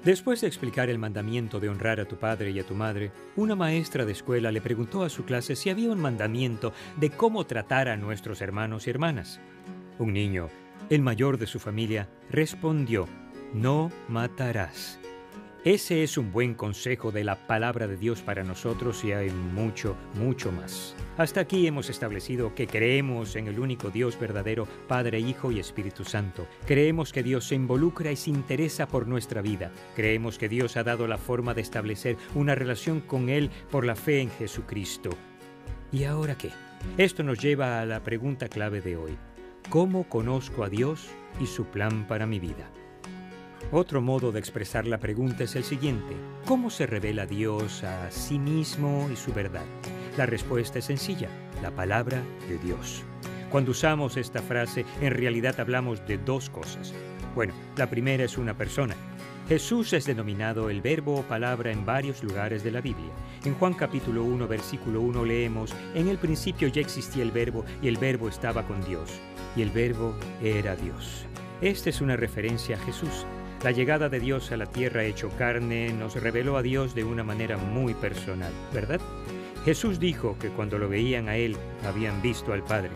Después de explicar el mandamiento de honrar a tu padre y a tu madre, una maestra de escuela le preguntó a su clase si había un mandamiento de cómo tratar a nuestros hermanos y hermanas. Un niño, el mayor de su familia, respondió: "No matarás". Ese es un buen consejo de la palabra de Dios para nosotros y hay mucho, mucho más. Hasta aquí hemos establecido que creemos en el único Dios verdadero, Padre, Hijo y Espíritu Santo. Creemos que Dios se involucra y se interesa por nuestra vida. Creemos que Dios ha dado la forma de establecer una relación con Él por la fe en Jesucristo. ¿Y ahora qué? Esto nos lleva a la pregunta clave de hoy. ¿Cómo conozco a Dios y su plan para mi vida? Otro modo de expresar la pregunta es el siguiente: ¿cómo se revela Dios a sí mismo y su verdad? La respuesta es sencilla: la palabra de Dios. Cuando usamos esta frase, en realidad hablamos de dos cosas. Bueno, la primera es una persona. Jesús es denominado el verbo o palabra en varios lugares de la Biblia. En Juan capítulo 1, versículo 1 leemos: en el principio ya existía el verbo y el verbo estaba con Dios, y el verbo era Dios. Esta es una referencia a Jesús. La llegada de Dios a la tierra hecho carne nos reveló a Dios de una manera muy personal, ¿verdad? Jesús dijo que cuando lo veían a Él, habían visto al Padre.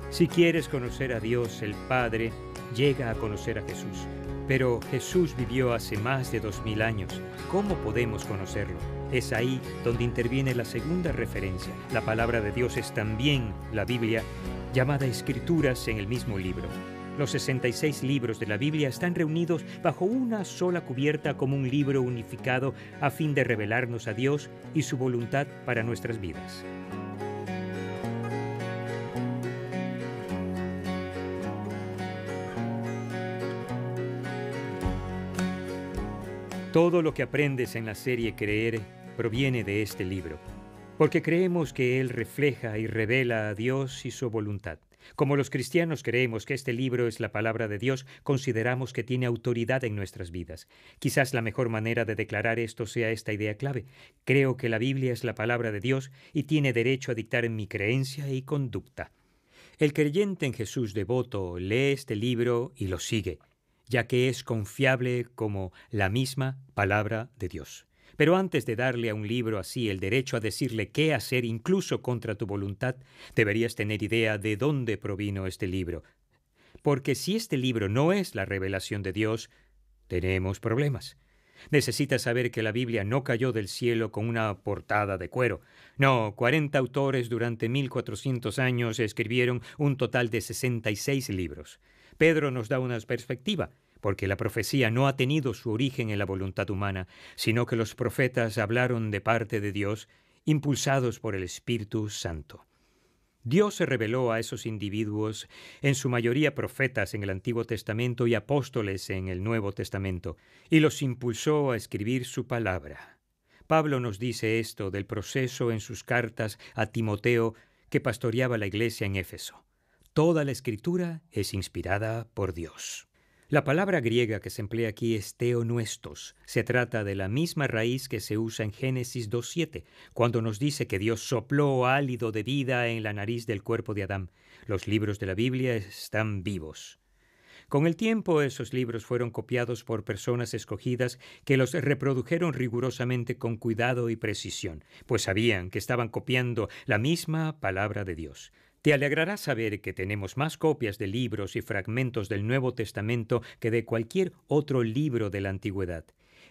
Si quieres conocer a Dios, el Padre, llega a conocer a Jesús. Pero Jesús vivió hace más de 2000 años. ¿Cómo podemos conocerlo? Es ahí donde interviene la segunda referencia. La palabra de Dios es también la Biblia, llamada Escrituras en el mismo libro. Los 66 libros de la Biblia están reunidos bajo una sola cubierta como un libro unificado a fin de revelarnos a Dios y su voluntad para nuestras vidas. Todo lo que aprendes en la serie Creer proviene de este libro, porque creemos que él refleja y revela a Dios y su voluntad. Como los cristianos creemos que este libro es la palabra de Dios, consideramos que tiene autoridad en nuestras vidas. Quizás la mejor manera de declarar esto sea esta idea clave: creo que la Biblia es la palabra de Dios y tiene derecho a dictar en mi creencia y conducta. El creyente en Jesús devoto lee este libro y lo sigue, ya que es confiable como la misma palabra de Dios. Pero antes de darle a un libro así el derecho a decirle qué hacer incluso contra tu voluntad, deberías tener idea de dónde provino este libro. Porque si este libro no es la revelación de Dios, tenemos problemas. Necesitas saber que la Biblia no cayó del cielo con una portada de cuero. No, 40 autores durante 1400 años escribieron un total de 66 libros. Pedro nos da una perspectiva, porque la profecía no ha tenido su origen en la voluntad humana, sino que los profetas hablaron de parte de Dios, impulsados por el Espíritu Santo. Dios se reveló a esos individuos, en su mayoría profetas en el Antiguo Testamento y apóstoles en el Nuevo Testamento, y los impulsó a escribir su palabra. Pablo nos dice esto del proceso en sus cartas a Timoteo, que pastoreaba la iglesia en Éfeso. Toda la Escritura es inspirada por Dios. La palabra griega que se emplea aquí es theopneustos. Se trata de la misma raíz que se usa en Génesis 2:7, cuando nos dice que Dios sopló hálito de vida en la nariz del cuerpo de Adán. Los libros de la Biblia están vivos. Con el tiempo, esos libros fueron copiados por personas escogidas que los reprodujeron rigurosamente con cuidado y precisión, pues sabían que estaban copiando la misma palabra de Dios. Te alegrará saber que tenemos más copias de libros y fragmentos del Nuevo Testamento que de cualquier otro libro de la Antigüedad.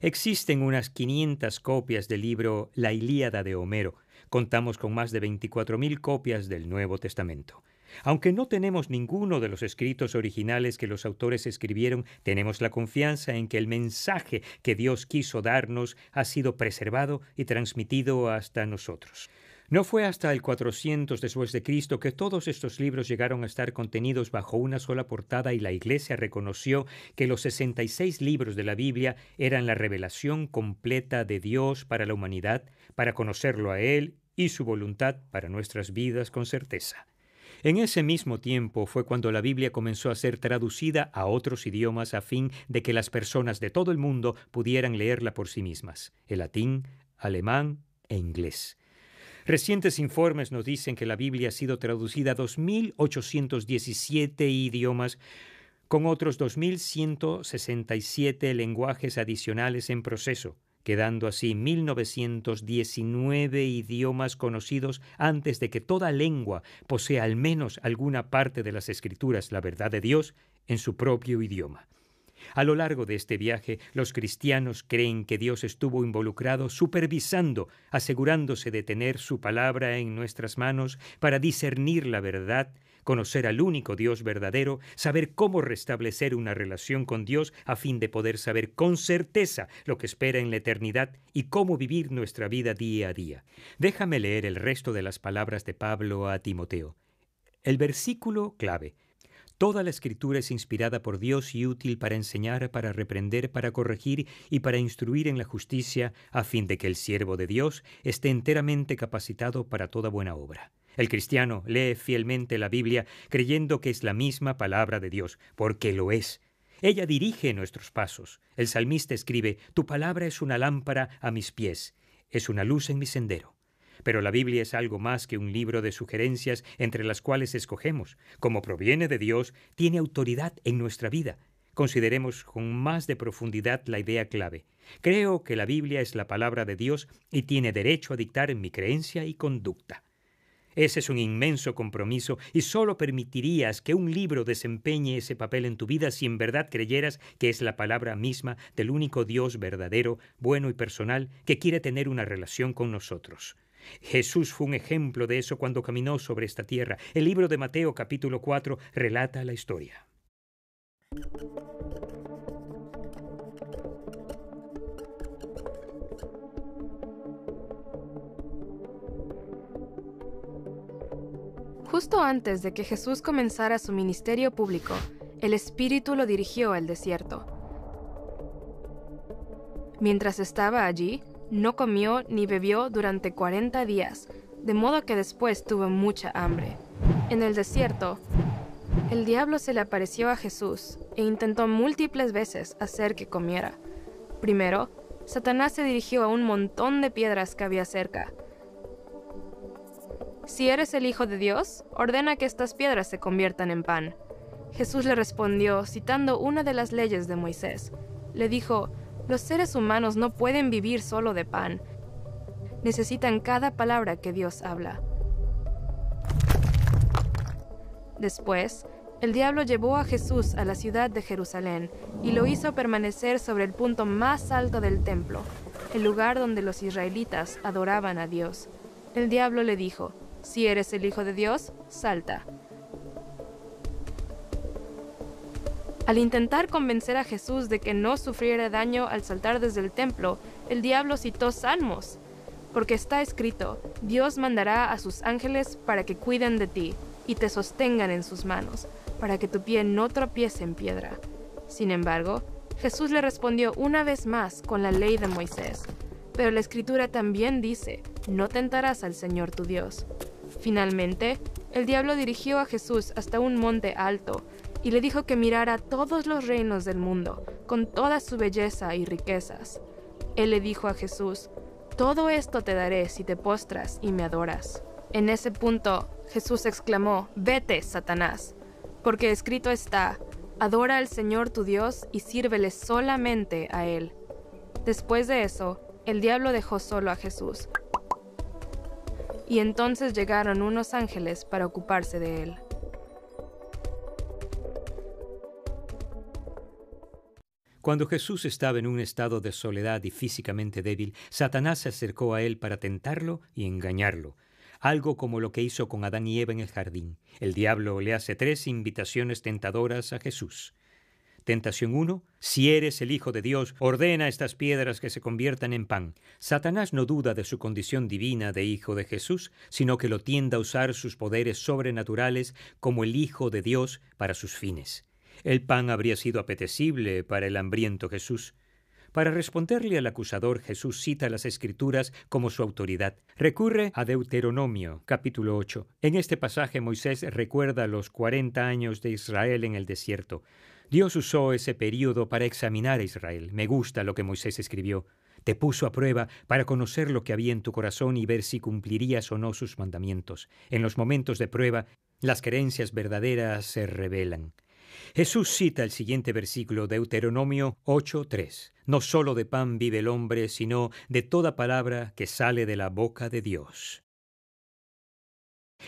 Existen unas 500 copias del libro La Ilíada de Homero. Contamos con más de 24,000 copias del Nuevo Testamento. Aunque no tenemos ninguno de los escritos originales que los autores escribieron, tenemos la confianza en que el mensaje que Dios quiso darnos ha sido preservado y transmitido hasta nosotros. No fue hasta el 400 después de Cristo que todos estos libros llegaron a estar contenidos bajo una sola portada y la Iglesia reconoció que los 66 libros de la Biblia eran la revelación completa de Dios para la humanidad, para conocerlo a Él y su voluntad para nuestras vidas con certeza. En ese mismo tiempo fue cuando la Biblia comenzó a ser traducida a otros idiomas a fin de que las personas de todo el mundo pudieran leerla por sí mismas: el latín, alemán e inglés. Recientes informes nos dicen que la Biblia ha sido traducida a 2,817 idiomas, con otros 2.167 lenguajes adicionales en proceso, quedando así 1919 idiomas conocidos antes de que toda lengua posea al menos alguna parte de las Escrituras, la verdad de Dios, en su propio idioma. A lo largo de este viaje, los cristianos creen que Dios estuvo involucrado supervisando, asegurándose de tener su palabra en nuestras manos para discernir la verdad, conocer al único Dios verdadero, saber cómo restablecer una relación con Dios a fin de poder saber con certeza lo que espera en la eternidad y cómo vivir nuestra vida día a día. Déjame leer el resto de las palabras de Pablo a Timoteo. El versículo clave. Toda la Escritura es inspirada por Dios y útil para enseñar, para reprender, para corregir y para instruir en la justicia, a fin de que el siervo de Dios esté enteramente capacitado para toda buena obra. El cristiano lee fielmente la Biblia creyendo que es la misma palabra de Dios, porque lo es. Ella dirige nuestros pasos. El salmista escribe: «Tu palabra es una lámpara a mis pies, es una luz en mi sendero». Pero la Biblia es algo más que un libro de sugerencias entre las cuales escogemos. Como proviene de Dios, tiene autoridad en nuestra vida. Consideremos con más de profundidad la idea clave. Creo que la Biblia es la palabra de Dios y tiene derecho a dictar en mi creencia y conducta. Ese es un inmenso compromiso y solo permitirías que un libro desempeñe ese papel en tu vida si en verdad creyeras que es la palabra misma del único Dios verdadero, bueno y personal que quiere tener una relación con nosotros. Jesús fue un ejemplo de eso cuando caminó sobre esta tierra. El libro de Mateo capítulo 4 relata la historia. Justo antes de que Jesús comenzara su ministerio público, el Espíritu lo dirigió al desierto. Mientras estaba allí, no comió ni bebió durante 40 días, de modo que después tuvo mucha hambre. En el desierto, el diablo se le apareció a Jesús e intentó múltiples veces hacer que comiera. Primero, Satanás se dirigió a un montón de piedras que había cerca. «Si eres el Hijo de Dios, ordena que estas piedras se conviertan en pan». Jesús le respondió citando una de las leyes de Moisés. Le dijo: «Los seres humanos no pueden vivir solo de pan. Necesitan cada palabra que Dios habla». Después, el diablo llevó a Jesús a la ciudad de Jerusalén y lo hizo permanecer sobre el punto más alto del templo, el lugar donde los israelitas adoraban a Dios. El diablo le dijo: «Si eres el Hijo de Dios, salta». Al intentar convencer a Jesús de que no sufriera daño al saltar desde el templo, el diablo citó Salmos, porque está escrito: «Dios mandará a sus ángeles para que cuiden de ti y te sostengan en sus manos, para que tu pie no tropiece en piedra». Sin embargo, Jesús le respondió una vez más con la ley de Moisés. Pero la Escritura también dice: «No tentarás al Señor tu Dios». Finalmente, el diablo dirigió a Jesús hasta un monte alto y le dijo que mirara todos los reinos del mundo, con toda su belleza y riquezas. Él le dijo a Jesús: «Todo esto te daré si te postras y me adoras». En ese punto, Jesús exclamó: «Vete, Satanás, porque escrito está: adora al Señor tu Dios y sírvele solamente a Él». Después de eso, el diablo dejó solo a Jesús. Y entonces llegaron unos ángeles para ocuparse de él. Cuando Jesús estaba en un estado de soledad y físicamente débil, Satanás se acercó a él para tentarlo y engañarlo. Algo como lo que hizo con Adán y Eva en el jardín. El diablo le hace 3 invitaciones tentadoras a Jesús. Tentación 1. Si eres el Hijo de Dios, ordena estas piedras que se conviertan en pan. Satanás no duda de su condición divina de Hijo de Jesús, sino que lo tiende a usar sus poderes sobrenaturales como el Hijo de Dios para sus fines. El pan habría sido apetecible para el hambriento Jesús. Para responderle al acusador, Jesús cita las Escrituras como su autoridad. Recurre a Deuteronomio, capítulo 8. En este pasaje Moisés recuerda los 40 años de Israel en el desierto. Dios usó ese período para examinar a Israel. Me gusta lo que Moisés escribió. Te puso a prueba para conocer lo que había en tu corazón y ver si cumplirías o no sus mandamientos. En los momentos de prueba, las creencias verdaderas se revelan. Jesús cita el siguiente versículo, Deuteronomio 8:3. No solo de pan vive el hombre, sino de toda palabra que sale de la boca de Dios.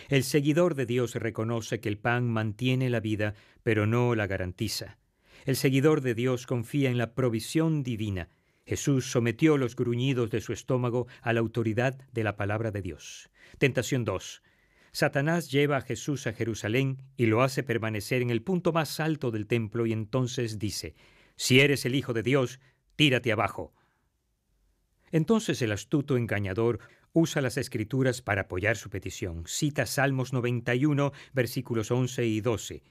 El seguidor de Dios reconoce que el pan mantiene la vida, pero no la garantiza. El seguidor de Dios confía en la provisión divina. Jesús sometió los gruñidos de su estómago a la autoridad de la palabra de Dios. Tentación 2. Satanás lleva a Jesús a Jerusalén y lo hace permanecer en el punto más alto del templo y entonces dice: «Si eres el Hijo de Dios, tírate abajo». Entonces el astuto engañador usa las Escrituras para apoyar su petición. Cita Salmos 91, versículos 11 y 12,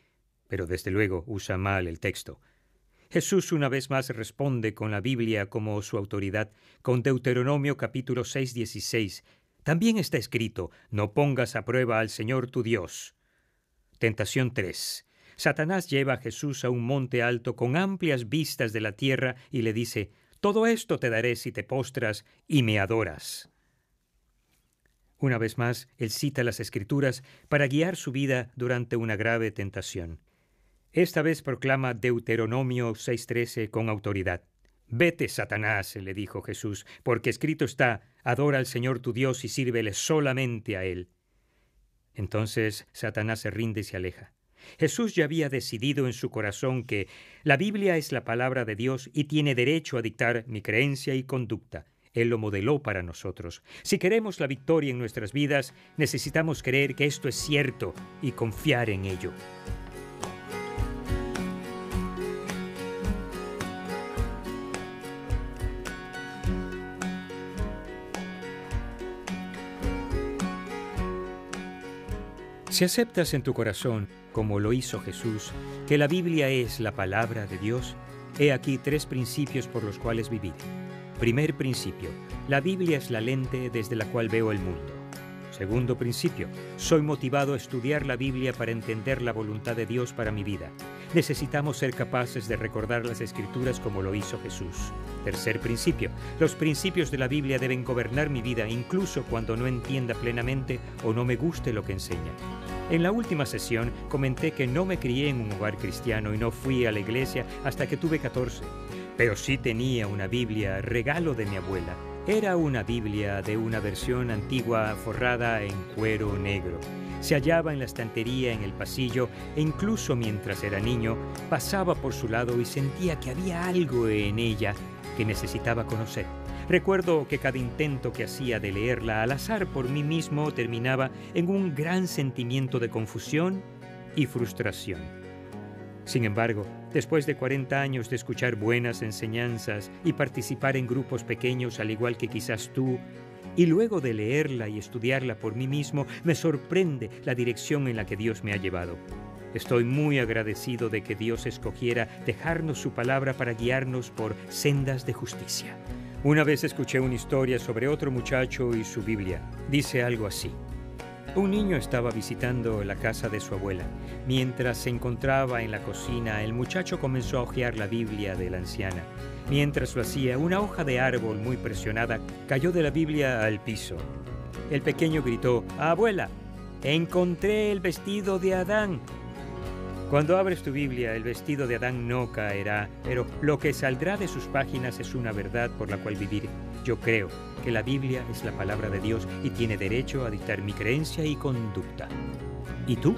pero desde luego usa mal el texto. Jesús una vez más responde con la Biblia como su autoridad, con Deuteronomio capítulo 6, 16. También está escrito: «No pongas a prueba al Señor tu Dios». Tentación 3. Satanás lleva a Jesús a un monte alto con amplias vistas de la tierra y le dice: «Todo esto te daré si te postras y me adoras». Una vez más, él cita las Escrituras para guiar su vida durante una grave tentación. Esta vez proclama Deuteronomio 6:13 con autoridad. «Vete, Satanás», le dijo Jesús, «porque escrito está: adora al Señor tu Dios y sírvele solamente a Él». Entonces Satanás se rinde y se aleja. Jesús ya había decidido en su corazón que la Biblia es la palabra de Dios y tiene derecho a dictar mi creencia y conducta. Él lo modeló para nosotros. Si queremos la victoria en nuestras vidas, necesitamos creer que esto es cierto y confiar en ello. Si aceptas en tu corazón, como lo hizo Jesús, que la Biblia es la palabra de Dios, he aquí 3 principios por los cuales vivir. Primer principio: la Biblia es la lente desde la cual veo el mundo. Segundo principio: soy motivado a estudiar la Biblia para entender la voluntad de Dios para mi vida. Necesitamos ser capaces de recordar las Escrituras como lo hizo Jesús. Tercer principio: los principios de la Biblia deben gobernar mi vida incluso cuando no entienda plenamente o no me guste lo que enseña. En la última sesión comenté que no me crié en un hogar cristiano y no fui a la iglesia hasta que tuve 14. Pero sí tenía una Biblia, regalo de mi abuela. Era una Biblia de una versión antigua forrada en cuero negro. Se hallaba en la estantería en el pasillo e incluso mientras era niño pasaba por su lado y sentía que había algo en ella que necesitaba conocer. Recuerdo que cada intento que hacía de leerla al azar por mí mismo terminaba en un gran sentimiento de confusión y frustración. Sin embargo, después de 40 años de escuchar buenas enseñanzas y participar en grupos pequeños al igual que quizás tú, y luego de leerla y estudiarla por mí mismo, me sorprende la dirección en la que Dios me ha llevado. Estoy muy agradecido de que Dios escogiera dejarnos su palabra para guiarnos por sendas de justicia. Una vez escuché una historia sobre otro muchacho y su Biblia. Dice algo así: un niño estaba visitando la casa de su abuela. Mientras se encontraba en la cocina, el muchacho comenzó a hojear la Biblia de la anciana. Mientras lo hacía, una hoja de árbol muy presionada cayó de la Biblia al piso. El pequeño gritó: «Abuela, encontré el vestido de Adán». Cuando abres tu Biblia, el vestido de Adán no caerá, pero lo que saldrá de sus páginas es una verdad por la cual vivir. Yo creo que la Biblia es la palabra de Dios y tiene derecho a dictar mi creencia y conducta. ¿Y tú?